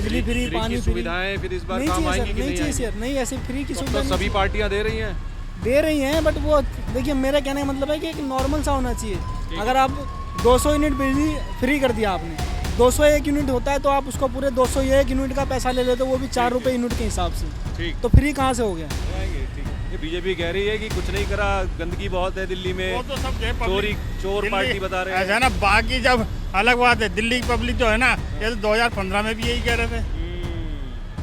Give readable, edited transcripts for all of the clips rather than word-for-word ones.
बिजली फ्री, पानी फ्री सुविधाएं फिर इस बार नहीं काम चाहिए आएंगी सर, कि नहीं नहीं चाहिए आएंगी? सर, नहीं ऐसे फ्री की तो सुविधा नहीं सभी पार्टियां दे रही हैं। दे रही हैं, बट वो देखिए मेरा कहने का मतलब है कि एक नॉर्मल सा होना चाहिए। अगर आप 200 यूनिट बिजली फ्री कर दिया आपने, 201 यूनिट होता है तो आप उसको पूरे 201 यूनिट का पैसा ले लेते हो, वो भी 4 रुपये यूनिट के हिसाब से, ठीक तो फ्री कहाँ से हो गया? आएंगे, ठीक है। ये बीजेपी कह रही है कि कुछ नहीं करा, गंदगी बहुत है दिल्ली में, वो तो सब चोरी चोर पार्टी बता रहे ऐसा हैं। है ना, बाकी जब अलग बात है, दिल्ली की पब्लिक जो है ना, ये तो 2015 में भी यही कह रहे थे।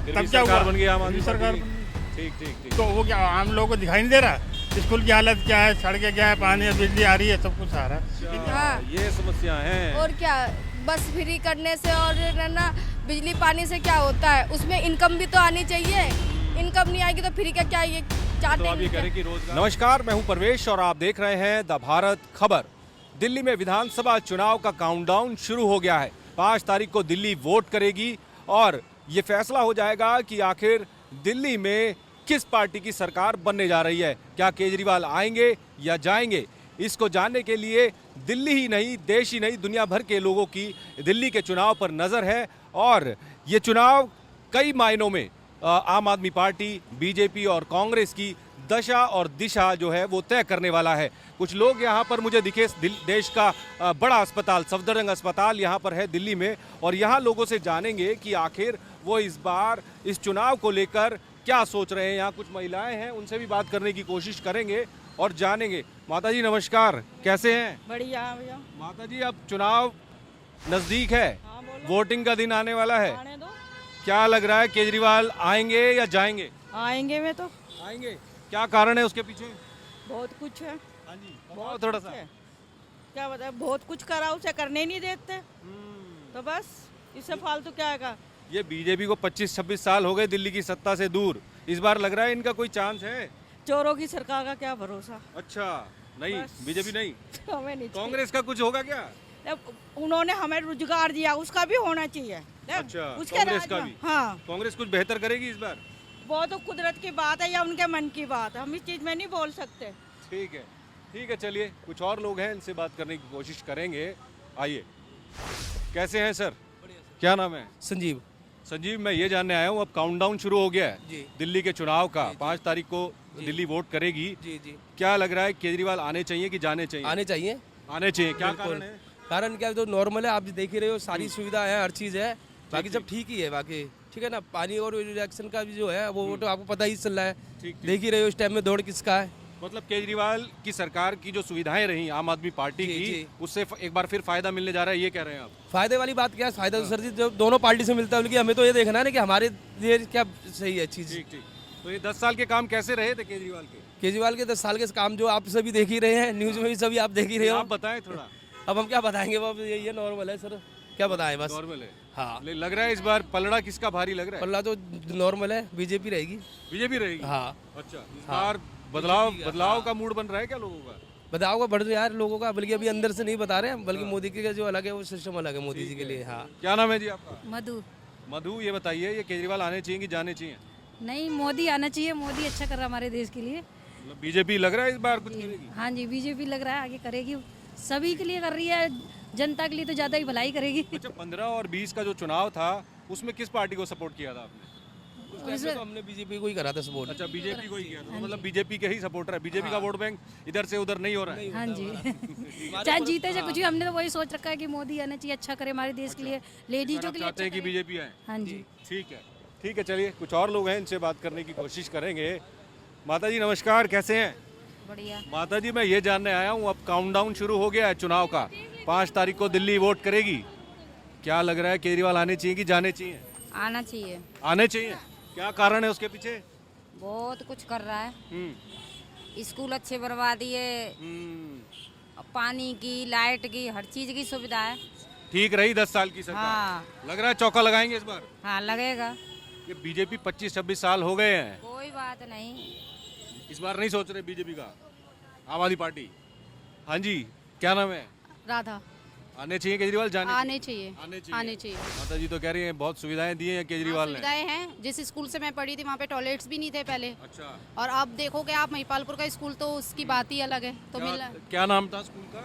फिर तब भी क्या सरकार हुआ? बन गई आम आदमी सरकार पार्टी की। बन ठीक ठीक ठीक। तो वो क्या आम लोगों को दिखाई नहीं दे रहा? स्कूल की हालत क्या है, सड़कें क्या है, पानी बिजली आ रही है, सब कुछ आ रहा है। हाँ। ये समस्या है। और क्या, बस फ्री करने से और ना बिजली पानी से क्या होता है, उसमें इनकम भी तो आनी चाहिए। इनकम नहीं आएगी तो फ्री का क्या, ये तो आप ये चाहते कह रहे हैं कि रोजगार। नमस्कार, मैं हूं परवेश और आप देख रहे हैं द भारत खबर। दिल्ली में विधानसभा चुनाव का काउंटडाउन शुरू हो गया है। 5 तारीख को दिल्ली वोट करेगी और ये फैसला हो जाएगा कि आखिर दिल्ली में किस पार्टी की सरकार बनने जा रही है। क्या केजरीवाल आएंगे या जाएंगे, इसको जानने के लिए दिल्ली ही नहीं, देश ही नहीं, दुनिया भर के लोगों की दिल्ली के चुनाव पर नज़र है। और ये चुनाव कई मायनों में आम आदमी पार्टी, बीजेपी और कांग्रेस की दशा और दिशा जो है वो तय करने वाला है। कुछ लोग यहाँ पर मुझे दिखे, देश का बड़ा अस्पताल सफदरजंग अस्पताल यहाँ पर है दिल्ली में, और यहाँ लोगों से जानेंगे कि आखिर वो इस बार इस चुनाव को लेकर क्या सोच रहे हैं। यहाँ कुछ महिलाएं हैं, उनसे भी बात करने की कोशिश करेंगे और जानेंगे। माता जी नमस्कार, कैसे हैं? बढ़िया भैया। माता जी, अब चुनाव नज़दीक है, हाँ, बोलो। वोटिंग का दिन आने वाला है। आने दो। क्या लग रहा है, केजरीवाल आएंगे या जाएंगे? आएंगे में तो आएंगे। क्या कारण है उसके पीछे? बहुत कुछ है। हाँ जी, बताओ थोड़ा सा। कुछ है। क्या बताए, बहुत कुछ करा, उसे करने ही नहीं देते, तो बस इससे फालतू क्या है। ये बीजेपी को 25-26 साल हो गए दिल्ली की सत्ता से दूर, इस बार लग रहा है इनका कोई चांस है? चोरों की सरकार का क्या भरोसा। अच्छा, नहीं बस। बीजेपी नहीं, हमें नहीं चाहिए। कांग्रेस का कुछ होगा क्या? अब उन्होंने हमें रोजगार दिया, उसका भी होना चाहिए। अच्छा, उसके कांग्रेस राज का में- भी? हाँ, कांग्रेस कुछ बेहतर करेगी इस बार? वो तो कुदरत की बात है या उनके मन की बात है, हम इस चीज में नहीं बोल सकते। ठीक है, ठीक है, चलिए कुछ और लोग हैं, इनसे बात करने की कोशिश करेंगे। आइए, कैसे हैं सर? क्या नाम है? संजीव संजीव, मैं ये जानने आया हूँ, अब काउंटडाउन शुरू हो गया है जी। दिल्ली के चुनाव का। 5 तारीख को दिल्ली वोट करेगी। जी जी क्या लग रहा है, केजरीवाल आने चाहिए कि जाने चाहिए? आने चाहिए। आने चाहिए। क्या बिल्कुल। कारण है? कारण क्या है, तो नॉर्मल है, आप देख ही रहे हो, सारी सुविधा है, हर चीज़ है, बाकी सब ठीक ही है। बाकी ठीक है ना, पानी और इलेक्शन का भी जो है वो तो आपको पता ही चल रहा है। ठीक। देख ही रहे हो इस टाइम में दौड़ किसका है। मतलब केजरीवाल की सरकार की जो सुविधाएं रही आम आदमी पार्टी जी, की, जी। उससे एक बार फिर फायदा मिलने जा रहा है, ये कह रहे हैं आप? फायदे वाली बात क्या है, फायदा तो सर जी जब दोनों पार्टी से मिलता है, बल्कि हमें तो ये देखना है ना कि हमारे लिए क्या सही है चीज़। ठीक ठीक। तो ये 10 साल के काम कैसे रहे थे केजरीवाल के? केजरीवाल के 10 साल के काम जो आप सभी देख ही रहे हैं, न्यूज़ में भी सभी आप देख ही रहे हो। आप बताएं थोड़ा। अब हम क्या बताएंगे, वो अब ये नॉर्मल है सर, क्या बताएं बस। नॉर्मल है। हाँ, लग रहा है इस बार पलड़ा किसका भारी लग रहा है? पल्ला तो नॉर्मल है, बीजेपी रहेगी। बीजेपी रहेगी। हाँ, अच्छा, इस हाँ। बार बदलाव का मूड बन रहा है क्या लोगों का? बदलाव का बढ़ रहा है लोगों का, बल्कि अभी अंदर से नहीं बता रहे हैं, बल्कि मोदी के जो अलग है वो सिस्टम अलग है मोदी जी के लिए। हाँ, क्या नाम है जी आपका? मधु। मधु, ये बताइए, ये केजरीवाल आने चाहिए कि जाने चाहिए? नहीं, मोदी आना चाहिए, मोदी अच्छा कर रहा है हमारे देश के लिए। मतलब बीजेपी लग रहा है इस बार कुछ करेगी? हाँ जी, बीजेपी लग रहा है आगे करेगी, सभी के लिए कर रही है, जनता के लिए तो ज़्यादा ही भलाई करेगी। अच्छा, 15 और 20 का जो चुनाव था उसमें किस पार्टी को सपोर्ट किया था आपने? उस टाइम पे तो हमने बीजेपी को ही करा था सपोर्ट। अच्छा, बीजेपी को ही किया था, तो मतलब बीजेपी के ही सपोर्टर है, बीजेपी का वोट बैंक इधर से उधर नहीं हो रहा है। हाँ जी, चाहे जीते चाहे कुछ भी, हमने तो वही सोच रखा है कि मोदी आना चाहिए, अच्छा करे हमारे देश के लिए, लेडीजों के लिए चाहते हैं अच्छा कि करे। बीजेपी आए। हाँ जी। ठीक है, ठीक है, चलिए कुछ और लोग हैं, इनसे बात करने की कोशिश करेंगे। माता जी नमस्कार, कैसे हैं? बढ़िया। माता जी, मैं ये जानने आया हूँ, अब काउंटडाउन शुरू हो गया है चुनाव का, 5 तारीख को दिल्ली वोट करेगी। क्या लग रहा है, केजरीवाल आने चाहिए कि जाने चाहिए? आना चाहिए। आने चाहिए। क्या कारण है उसके पीछे? बहुत कुछ कर रहा है, हम्म स्कूल अच्छे बनवा दिए, हम्म। पानी की, लाइट की, हर चीज की सुविधा है। ठीक रही 10 साल की सरकार। हाँ। लग रहा है चौका लगाएंगे इस बार। हाँ, लगेगा। ये बीजेपी 25-26 साल हो गए हैं, कोई बात नहीं। इस बार नहीं सोच रहे बीजेपी का, आम आदमी पार्टी? हाँ जी, क्या नाम है? राधा। आने चाहिए केजरीवाल, जाने आने चाहिए। आने चाहिए। आने चाहिए। माता जी तो कह रही हैं बहुत सुविधाएं दी हैं केजरीवाल ने। सुविधाएं हैं, जिस स्कूल से मैं पढ़ी थी वहाँ पे टॉयलेट्स भी नहीं थे पहले, अच्छा, और अब देखोगे आप महिपालपुर का स्कूल तो उसकी बात ही अलग है। तो क्या नाम था स्कूल का?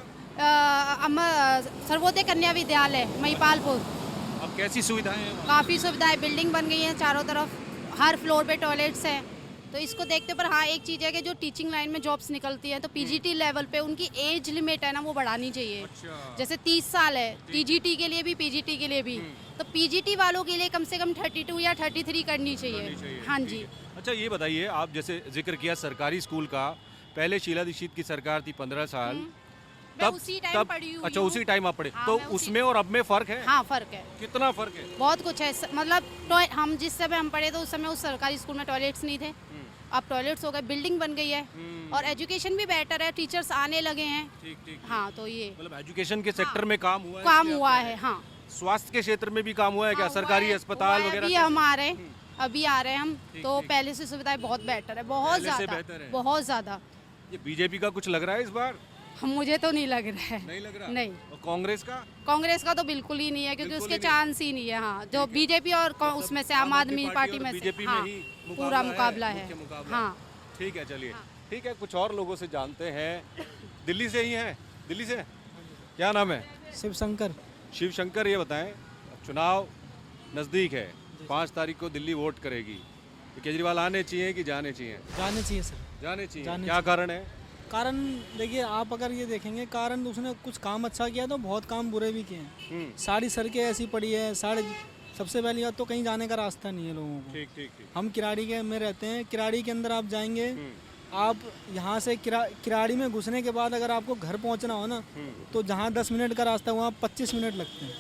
सर्वोदय कन्या विद्यालय महिपालपुर। अब कैसी सुविधाएं हैं वहाँ? काफ़ी सुविधाएं, बिल्डिंग बन गई है चारों तरफ, हर फ्लोर पे टॉयलेट्स हैं। तो इसको देखते पर हाँ एक चीज़ है कि जो टीचिंग लाइन में जॉब्स निकलती हैं तो पीजीटी लेवल पे उनकी एज लिमिट है ना वो बढ़ानी चाहिए। अच्छा। जैसे 30 साल है टीजीटी के लिए भी, पीजीटी के लिए भी, तो पीजीटी वालों के लिए कम से कम 32 या 33 करनी चाहिए। हाँ जी। अच्छा ये बताइए, आप जैसे जिक्र किया सरकारी स्कूल का, पहले शीला दीक्षित की सरकार थी 15 साल, मैं उसी टाइम पढ़ी हुई अच्छा हूँ। उसी टाइम आप पढ़े, हाँ, तो मैं उसी- उसमें और अब में फर्क है? हाँ फ़र्क है, कितना फर्क है? बहुत कुछ है। मतलब हम जिस समय हम पढ़े तो उस समय उस सरकारी स्कूल में टॉयलेट्स नहीं थे, अब टॉयलेट्स हो गए, बिल्डिंग बन गई है और एजुकेशन भी बेटर है, टीचर्स आने लगे हैं। ठीक ठीक। हाँ तो ये मतलब एजुकेशन के सेक्टर में काम हुआ है? काम हुआ है। हाँ स्वास्थ्य के क्षेत्र में भी काम हुआ है क्या? हाँ, हुआ सरकारी है, अस्पताल हुआ है। वगैरह अभी से? हम आ रहे हैं, अभी आ रहे हैं हम, तो पहले से सुविधाएं बहुत बेटर है, बहुत पहले से ज़्यादा, बेहतर है। बहुत ज़्यादा। ये बीजेपी का कुछ लग रहा है इस बार? मुझे तो नहीं लग रहा है। नहीं लग रहा? नहीं। और कांग्रेस का? कांग्रेस का तो बिल्कुल ही नहीं है, क्योंकि बिल्कुल उसके ही नहीं। चांस ही नहीं है। हाँ जो बीजेपी और उसमें से आम आदमी पार्टी में से, बीजेपी हाँ में ही पूरा मुकाबला है। मुख्य मुकाबला। हाँ ठीक है, चलिए ठीक है, कुछ और लोगों से जानते हैं। दिल्ली से ही हैं? दिल्ली से? क्या नाम है? शिव शंकर। शिव शंकर, ये बताएं, चुनाव नज़दीक है, 5 तारीख को दिल्ली वोट करेगी, तो केजरीवाल आने चाहिए कि जाने चाहिए? जाने चाहिए सर। जाने चाहिए। जाने क्या कारण है? कारण देखिए, आप अगर ये देखेंगे, कारण उसने कुछ काम अच्छा किया तो बहुत काम बुरे भी किए हैं। सारी सड़कें ऐसी पड़ी है, सबसे पहली बात तो कहीं जाने का रास्ता नहीं है लोगों को। ठीक ठीक ठीक। हम किराड़ी के में रहते हैं, किराड़ी के अंदर आप जाएंगे, आप यहाँ से किराड़ी में घुसने के बाद अगर आपको घर पहुँचना हो ना, तो जहाँ 10 मिनट का रास्ता वहाँ 25 मिनट लगते हैं।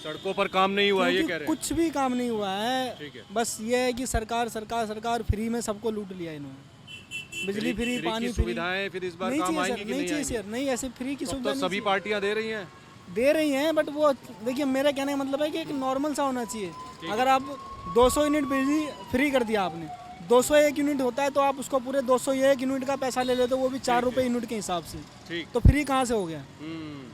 सड़कों पर काम नहीं हुआ है, ये क्योंकि कह रहे हैं? कुछ भी काम नहीं हुआ ठीक है। है, बस ये है कि सरकार फ्री में सबको लूट लिया इन्होंने। बिजली फ्री, पानी की फ्री। सुविधाएं फिर इस बार नहीं काम चाहिए आएंगी सर, कि नहीं नहीं चाहिए आएंगी? सर, नहीं ऐसे फ्री की तो सुविधा नहीं सभी चाहिए। पार्टियां दे रही हैं। दे रही हैं, बट वो देखिए मेरा कहने का मतलब है कि एक नॉर्मल सा होना चाहिए। अगर आप 200 यूनिट बिजली फ्री कर दिया आपने, 201 यूनिट होता है तो आप उसको पूरे 201 यूनिट का पैसा ले लेते हो, वो भी 4 रुपये यूनिट के हिसाब से। ठीक। तो फ्री कहाँ से हो गया?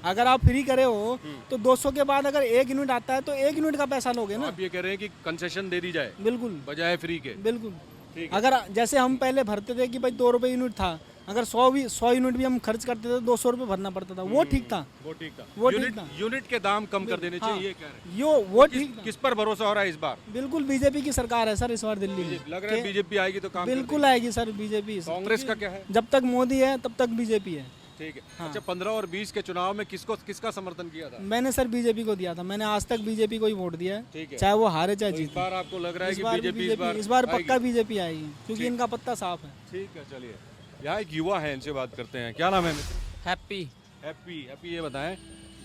अगर आप फ्री करे हो तो 200 के बाद अगर 1 यूनिट आता है तो 1 यूनिट का पैसा लोगे ना। आप ये कह रहे हैं कि कंसेशन दे दी जाए बिल्कुल बजाय फ्री के? बिल्कुल। ठीक है। अगर जैसे हम पहले भरते थे कि भाई 2 रुपये यूनिट था, अगर 100 यूनिट भी हम खर्च करते थे तो 200 रुपये भरना पड़ता था, वो ठीक था। वो ठीक था। वो ठीक यूनिट था। यूनिट के दाम कम कर देने हाँ। चाहिए, ये कह रहे हैं। वो ठीक था। किस पर भरोसा हो रहा है इस बार? बिल्कुल बीजेपी की सरकार है सर इस बार दिल्ली में। लग रहा है बीजेपी आएगी तो काम कर बिल्कुल आएगी सर बीजेपी। देगी। कांग्रेस का क्या है? जब तक मोदी है तब तक बीजेपी है। ठीक है। हाँ। अच्छा, 15 और 20 के चुनाव में किसका समर्थन किया था? मैंने सर बीजेपी को दिया था, मैंने आज तक बीजेपी को ही वोट दिया ठीक है। है, चाहे वो हारे चाहे तो इस जीते। बार आपको लग रहा है इस कि बार बीजेपी इस बार आएगी? पक्का बीजेपी आएगी, क्योंकि ठीक। इनका पत्ता साफ है। ठीक है, चलिए यहाँ एक युवा है, इनसे बात करते हैं। क्या नाम है? हैप्पी। हैप्पी, ये बताएं,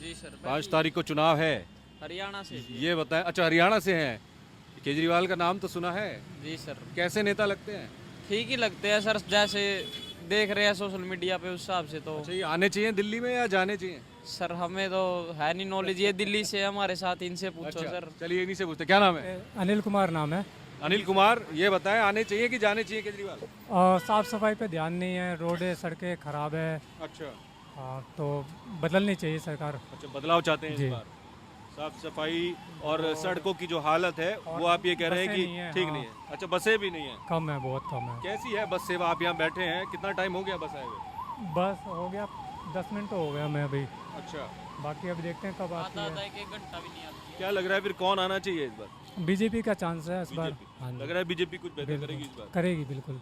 जी सर। 5 तारीख को चुनाव है, हरियाणा से। ये बताएं। अच्छा, हरियाणा से हैं, केजरीवाल का नाम तो सुना है? जी सर। कैसे नेता लगते हैं? ठीक ही लगते हैं सर, जैसे देख रहे हैं सोशल मीडिया पे उस हिसाब से तो। अच्छा, ये आने चाहिए दिल्ली में या जाने चाहिए? सर हमें तो है नहीं नॉलेज, ये दिल्ली से है हमारे साथ, इनसे पूछो अच्छा, सर। चलिए इन्हीं से पूछते। क्या नाम है? अनिल कुमार नाम है। अनिल कुमार, ये बताएं, आने चाहिए कि जाने चाहिए केजरीवाल? साफ सफाई पे ध्यान नहीं है, रोडें सड़कें खराब है। अच्छा। तो बदलनी चाहिए सरकार। अच्छा, बदलाव चाहते हैं जी। इस बार? साफ सफाई और सड़कों की जो हालत है वो आप ये कह रहे हैं बसें कि नहीं है, ठीक हाँ। नहीं है? अच्छा, बसें भी नहीं है? कम है, बहुत कम है। कैसी है बस सेवा? आप यहाँ बैठे हैं, कितना टाइम हो गया बस आए हुए? बस हो गया 10 मिनट तो हो गया मैं अभी। अच्छा। बाकी अभी देखते हैं कब आती आता है। एक घंटा भी नहीं आती। क्या लग रहा है फिर कौन आना चाहिए इस बार? बीजेपी का चांस है इस बार। बीजेपी। हाँ जी, लग रहा है बीजेपी कुछ बेहतर बिल्कुल। करेगी इस बार? करेगी बिल्कुल।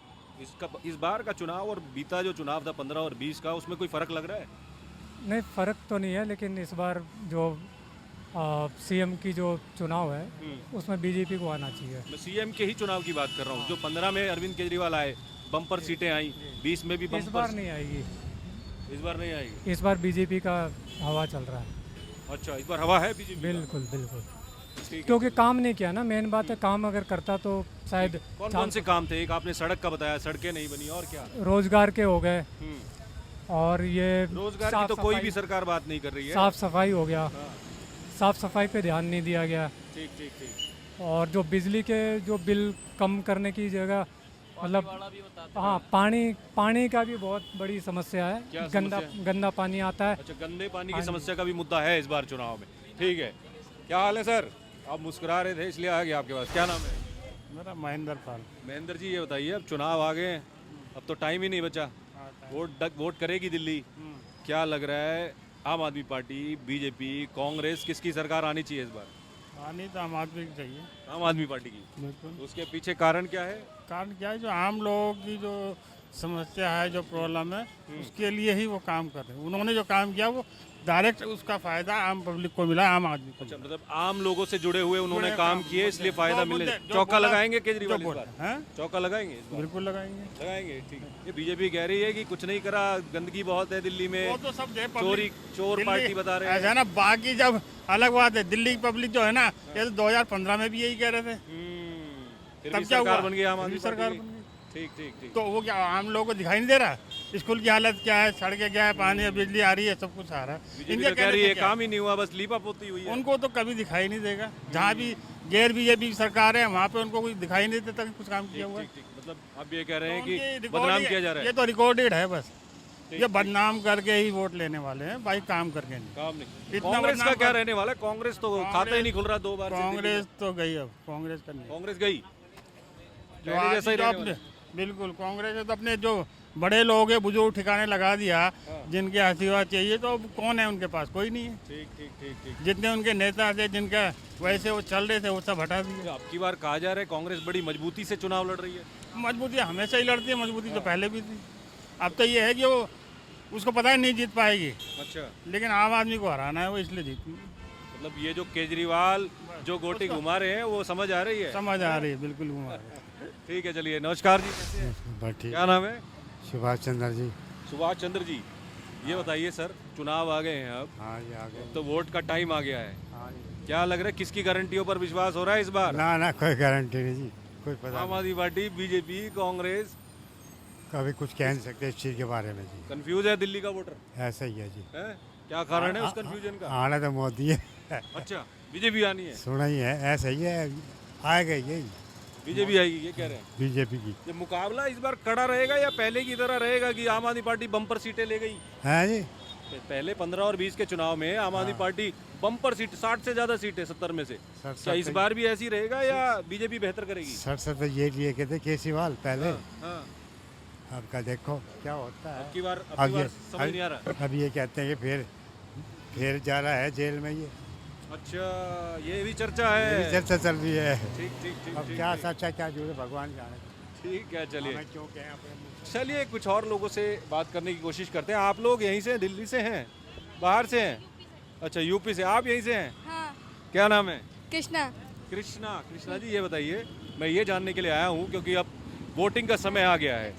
इस बार का चुनाव और बीता जो चुनाव था 15 और 20 का, उसमें कोई फर्क लग रहा है? नहीं, फ़र्क तो नहीं है, लेकिन इस बार जो सीएम की जो चुनाव है उसमें बीजेपी को आना चाहिए। मैं सीएम के ही चुनाव की बात कर रहा हूँ। जो 15 में अरविंद केजरीवाल आए, बम्पर सीटें आई, 20 में भी इस बम्पर। बार नहीं आएगी। इस बार नहीं आएगी? इस बार बीजेपी का हवा चल रहा है। अच्छा, इस बार हवा है बीजेपी? बिल्कुल बिल्कुल। ठीक है। क्योंकि काम नहीं किया ना, मेन बात है। काम अगर करता तो शायद कौन कौन से काम थे? एक आपने सड़क का बताया, सड़कें नहीं बनी, और क्या? रोजगार के हो गए, हम्म। और ये रोजगार की साफ तो कोई सफाई- भी सरकार बात नहीं कर रही है। साफ सफाई हो गया, हाँ। साफ सफाई पे ध्यान नहीं दिया गया। ठीक ठीक ठीक। और जो बिजली के जो बिल कम करने की जगह, मतलब हाँ, पानी का भी बहुत बड़ी समस्या है। क्या गंदा पानी आता है। अच्छा, गंदे पानी हाँ की जी। समस्या का भी मुद्दा है इस बार चुनाव में। ठीक है। क्या हाल है सर? आप मुस्कुरा रहे थे इसलिए आ गया आपके पास। क्या नाम है? मेरा महेंद्र पाल। महेंद्र जी, ये बताइए, अब चुनाव आ गए हैं, अब तो टाइम ही नहीं बचा, वोट करेगी दिल्ली। क्या लग रहा है, आम आदमी पार्टी, बीजेपी, कांग्रेस, किसकी सरकार आनी चाहिए इस बार? आनी तो आम आदमी की चाहिए, आम आदमी पार्टी की। बिल्कुल। उसके पीछे कारण क्या है? कारण क्या है, जो आम लोगों की जो समस्या है, जो प्रॉब्लम है, उसके लिए ही वो काम कर रहे हैं। उन्होंने जो काम किया वो डायरेक्ट उसका फायदा आम पब्लिक को मिला, आम आदमी को। अच्छा, मतलब आम लोगों से जुड़े हुए उन्होंने जुड़े काम काम किए, इसलिए फायदा जो मिले। मुद्दे- जो चौका बोला- लगाएंगे केजरीवाल जो इस बोला, बार? हैं? चौका लगाएंगे इस बार? बिल्कुल लगाएंगे। लगाएंगे, ठीक है। ये बीजेपी कह रही है कि कुछ नहीं करा, गंदगी बहुत है दिल्ली में, वो तो सब जो है चोरी पब्लिक- चोर दिल्ली- पार्टी बता रहे ऐसा हैं। है ना, बाकी जब अलग बात है, दिल्ली की पब्लिक जो है ना, ये तो 2015 में भी यही कह रहे थे। फिर तब भी क्या सरकार हुआ? बन गई आम फिर आदमी भी सरकार पार्टी की। बन गई। ठीक ठीक ठीक। तो वो क्या आम लोगों को दिखाई नहीं दे रहा? स्कूल की हालत क्या है, सड़कें क्या है, पानी है, बिजली आ रही है, सब कुछ आ रहा है। बीजेपी तो कह रही है काम ही नहीं हुआ, बस लीपा पोती हुई है। उनको तो कभी दिखाई नहीं देगा। जहाँ भी गैर बीजेपी सरकार है वहाँ पे उनको कुछ दिखाई नहीं देता कि कुछ काम किया हुआ है। ठीक ठीक, मतलब आप ये कह रहे हैं तो कि उनकी बदनाम रिकॉर्डिंग- किया जा रहा है। ये तो रिकॉर्डेड है बस। ये बदनाम करके ही वोट लेने वाले हैं भाई, काम करके नहीं। काम नहीं। इतना कांग्रेस का बदनाम क्या कर- रहने वाला है? कांग्रेस तो खाता ही नहीं खुल रहा 2 बार से दिल्ली में। कांग्रेस तो गई, अब कांग्रेस का नहीं। कांग्रेस गई, जो पहले आज जैसा ही जो रहने अपने- वाला। बिल्कुल, कांग्रेस ने तो अपने जो बड़े लोग हैं, बुजुर्ग ठिकाने लगा दिया, जिनके आशीर्वाद चाहिए, तो अब कौन है उनके पास? कोई नहीं है। ठीक ठीक ठीक ठीक। जितने उनके नेता थे, जिनका वैसे वो चल रहे थे, वो सब हटा दिए। अब की बार कहा जा रहा है कांग्रेस बड़ी मजबूती से चुनाव लड़ रही है। मजबूती हमेशा ही लड़ती है, मजबूती तो पहले भी थी। अब तो ये है कि वो उसको पता है नहीं जीत पाएगी, अच्छा, लेकिन आम आदमी को हराना है, वो इसलिए जीती। मतलब ये जो केजरीवाल जो गोटी घुमा रहे हैं वो समझ आ रही है। समझ आ रही है, बिल्कुल घुमा रही है। ठीक है, चलिए। नमस्कार जी, कैसे हैं? क्या नाम है? सुभाष चंद्र जी। सुभाष चंद्र जी, ये बताइए सर, चुनाव आ गए हैं अब, हाँ जी, आ गए। तो वोट का टाइम आ गया है, हाँ जी। क्या लग रहा है किसकी गारंटियों पर विश्वास हो रहा है इस बार? ना ना, कोई गारंटी नहीं जी, कोई पता आम नहीं। आदमी पार्टी, बीजेपी, कांग्रेस? कभी कुछ कह नहीं सकते इस चीज़ के बारे में जी। कंफ्यूज है दिल्ली का वोटर, ऐसा ही है जी। है? क्या कारण है उस कंफ्यूजन का? आना तो मोदी है। अच्छा, बीजेपी आनी है, सुना ही है, ऐसा ही है, आएगा यही बीजेपी आएगी, ये कह रहे हैं। बीजेपी की। ये मुकाबला इस बार कड़ा रहेगा या पहले की तरह रहेगा कि आम आदमी पार्टी बम्पर सीटें ले गई? है जी। पहले 15 और 20 के चुनाव में आम आदमी पार्टी बम्पर सीट, 60 से ज्यादा सीटें 70 में से, क्या इस बार भी ऐसी रहेगा या बीजेपी बेहतर करेगी? 60 तो ये लिए कहते केसीवाल पहले। हाँ, अब का देखो क्या होता है। अब की बार समझ नहीं आ रहा। अब ये कहते हैं कि फिर जा रहा है जेल में ये। अच्छा, ये भी चर्चा है। ये भी चर्चा चल रही है। ठीक ठीक ठीक अब ठीक, क्या ठीक। सच है क्या झूठ है, भगवान जाने। ठीक है, चलिए। हमें क्यों कहें अपने मुंह से। चलिए कुछ और लोगों से बात करने की कोशिश करते हैं। आप लोग यहीं से, दिल्ली से हैं, बाहर से हैं? अच्छा, यूपी से। आप यहीं से हैं? हाँ, क्या नाम है? कृष्णा। कृष्णा जी, ये बताइए, मैं ये जानने के लिए आया हूँ क्योंकि अब वोटिंग का समय आ गया है,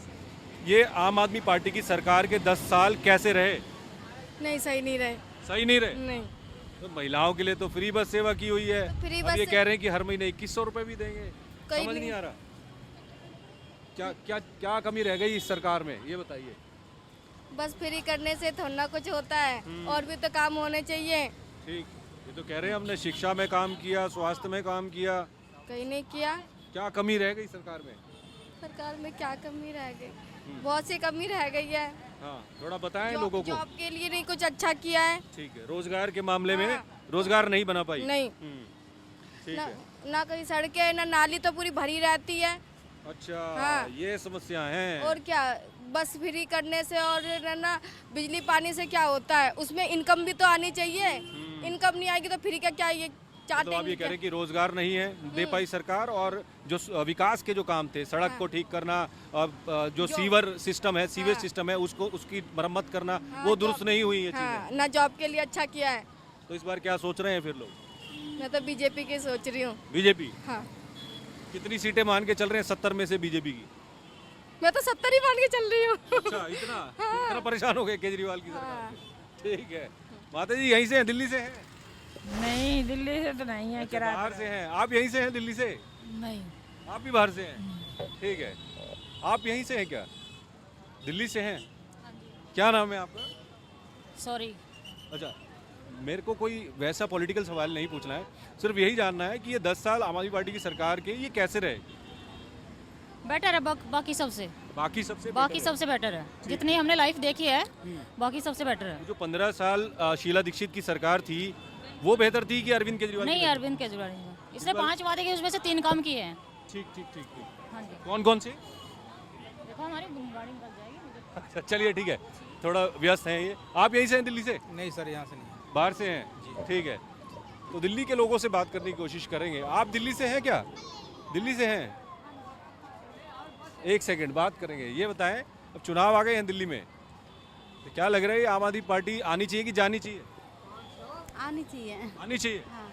ये आम आदमी पार्टी की सरकार के 10 साल कैसे रहे? नहीं, सही नहीं रहे। सही नहीं रहे? नहीं। तो महिलाओं के लिए तो फ्री बस सेवा की हुई है, फ्री अब बस ये से- कह रहे हैं कि हर महीने 2100 रुपए भी देंगे। कोई समझ नहीं नहीं। आ रहा क्या क्या क्या कमी रह गई इस सरकार में, ये बताइए। बस फ्री करने से थोड़ा ना कुछ होता है, और भी तो काम होने चाहिए। ठीक, ये तो कह रहे हैं हमने शिक्षा में काम किया, स्वास्थ्य में काम किया, कहीं नहीं किया। क्या कमी रह गई सरकार में? सरकार में क्या कमी रह गई? बहुत सी कमी रह गई है। हाँ, थोड़ा बताएं लोगों को। जॉब के लिए नहीं कुछ अच्छा किया है। ठीक है, रोजगार के मामले में हाँ। रोजगार नहीं बना पाई? नहीं। ठीक ना, है। ना कहीं सड़कें, ना नाली तो पूरी भरी रहती है। अच्छा, हाँ। ये समस्या है। और क्या, बस फ्री करने से और ना बिजली पानी से क्या होता है, उसमें इनकम भी तो आनी चाहिए। इनकम नहीं आएगी तो फ्री का क्या, ये तो आप ये चाटेंगे कह रहे हैं कि रोजगार नहीं है दे पाई सरकार, और जो विकास के जो काम थे, सड़क को ठीक करना, जो सीवर सिस्टम है, सीवेज सिस्टम है, उसको उसकी मरम्मत करना, वो दुरुस्त नहीं हुई है हाँ, चीजें। ना जॉब के लिए अच्छा किया है। तो इस बार क्या सोच रहे हैं फिर लोग? मैं तो बीजेपी की सोच रही हूँ। बीजेपी? हाँ, कितनी सीटें मान के चल रहे हैं 70 में से बीजेपी की? मैं तो 70 ही मान के चल रही हूँ। अच्छा, इतना परेशान हो गए केजरीवाल की सरकार से। ठीक है। माता जी यहीं से हैं, दिल्ली से हैं? नहीं, दिल्ली से तो नहीं है, अच्छा, बाहर से हैं। आप यहीं से हैं, दिल्ली से? नहीं। आप भी बाहर से हैं? ठीक है। आप यहीं से हैं क्या? दिल्ली से हैं? क्या नाम है आपका? सॉरी। अच्छा, मेरे को कोई वैसा पॉलिटिकल सवाल नहीं पूछना है, सिर्फ यही जानना है कि ये 10 साल आम आदमी पार्टी की सरकार के ये कैसे रहे? बेटर है बाकी सबसे। बाकी सबसे बाकी better है? सबसे बेटर है, जितनी हमने लाइफ देखी है बाकी सबसे बेटर है। जो 15 साल शीला दीक्षित की सरकार थी वो बेहतर थी कि अरविंद केजरीवाल की? नहीं, अरविंद केजरीवाल नहीं। इसने 5 वादे किए, उसमें से 3 काम किए हैं। ठीक ठीक ठीक ठीक। हाँ जी, कौन कौन से? देखो हमारी गाड़ी निकल जाएगी मुझे। अच्छा, चलिए ठीक है, थोड़ा व्यस्त हैं ये। आप यहीं से हैं, दिल्ली से? नहीं सर, यहाँ से नहीं। बाहर से हैं? ठीक है। तो दिल्ली के लोगों से बात करने की कोशिश करेंगे। आप दिल्ली से हैं क्या? दिल्ली से हैं? एक सेकंड बात करेंगे। ये बताएं, अब चुनाव आ गए हैं दिल्ली में, तो क्या लग रहा है आम आदमी पार्टी आनी चाहिए कि जानी चाहिए? आनी चाहिए। आनी चाहिए। हाँ।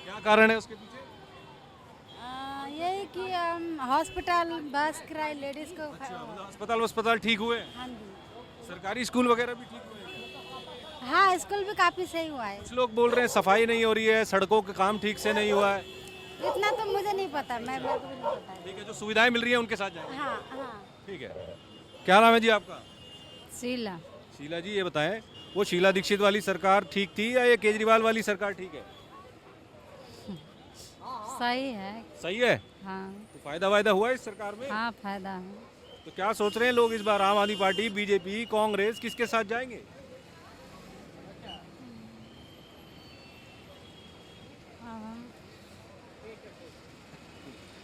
क्या कारण है उसके पीछे? यही कि हॉस्पिटल बस किराए लेडीज को अस्पताल ठीक हुए? हाँ जी। सरकारी स्कूल वगैरह भी ठीक हुए? हाँ, स्कूल भी काफी सही हुआ है। कुछ लोग बोल रहे हैं सफाई नहीं हो रही है, सड़कों का काम ठीक से नहीं हुआ है। इतना तो मुझे नहीं पता, मेरे को भी नहीं पता। ठीक है, जो सुविधाएं मिल रही है उनके साथ जाएंगे। हाँ हाँ। ठीक है, क्या नाम है जी आपका? शीला। शीला जी, ये बताएं, वो शीला दीक्षित वाली सरकार ठीक थी या ये केजरीवाल वाली सरकार ठीक है? सही है। सही है। हाँ। तो फायदा वायदा हुआ है इस सरकार में? हाँ, फायदा है। तो क्या सोच रहे हैं लोग इस बार, आम आदमी पार्टी, बीजेपी, कांग्रेस, किसके साथ जाएंगे?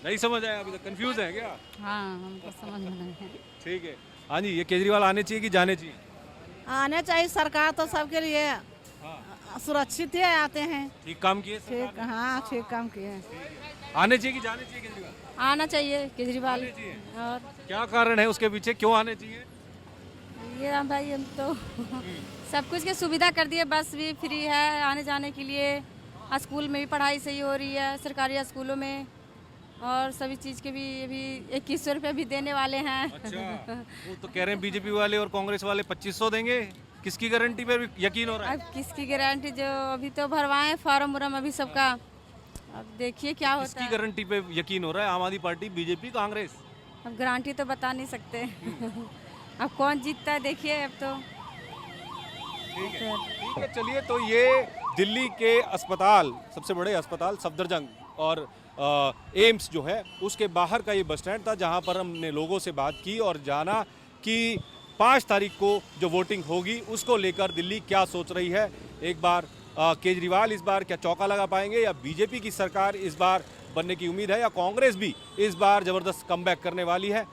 नहीं समझ आया अभी तक, कंफ्यूज है क्या? हाँ, हमको समझ में नहीं है। ठीक है। हाँ जी, ये केजरीवाल आने चाहिए कि जाने चाहिए? आने चाहिए, सरकार तो सबके लिए सुरक्षित है, आते हैं। ठीक काम किए सरकार ठीक, हाँ ठीक काम किए। ने? आने चाहिए कि जाने चाहिए केजरीवाल? आना चाहिए केजरीवाल। आने चाहिए। और क्या कारण है उसके पीछे, क्यों आने चाहिए? ये भाई हम तो सब कुछ की सुविधा कर दिए, बस भी फ्री है आने जाने के लिए, स्कूल में भी पढ़ाई सही हो रही है सरकारी स्कूलों में, और सभी चीज़ के भी अभी 2100 रुपये भी देने वाले हैं। अच्छा, वो तो कह रहे हैं बीजेपी वाले और कांग्रेस वाले 2500 देंगे। किसकी गारंटी पे यकीन हो रहा है? अब किसकी गारंटी, जो अभी तो भरवाए फॉर्म उरम अभी सबका, अब देखिए क्या होता किसकी है। गारंटी पे यकीन हो रहा है? आम आदमी पार्टी, बीजेपी, कांग्रेस? अब गारंटी तो बता नहीं सकते। अब कौन जीतता है देखिए अब तो। ठीक है, चलिए। तो ये दिल्ली के अस्पताल, सबसे बड़े अस्पताल सफदरजंग और एम्स जो है उसके बाहर का ये बस स्टैंड था, जहां पर हमने लोगों से बात की और जाना कि 5 तारीख को जो वोटिंग होगी उसको लेकर दिल्ली क्या सोच रही है। एक बार केजरीवाल इस बार क्या चौका लगा पाएंगे, या बीजेपी की सरकार इस बार बनने की उम्मीद है, या कांग्रेस भी इस बार जबरदस्त कमबैक करने वाली है?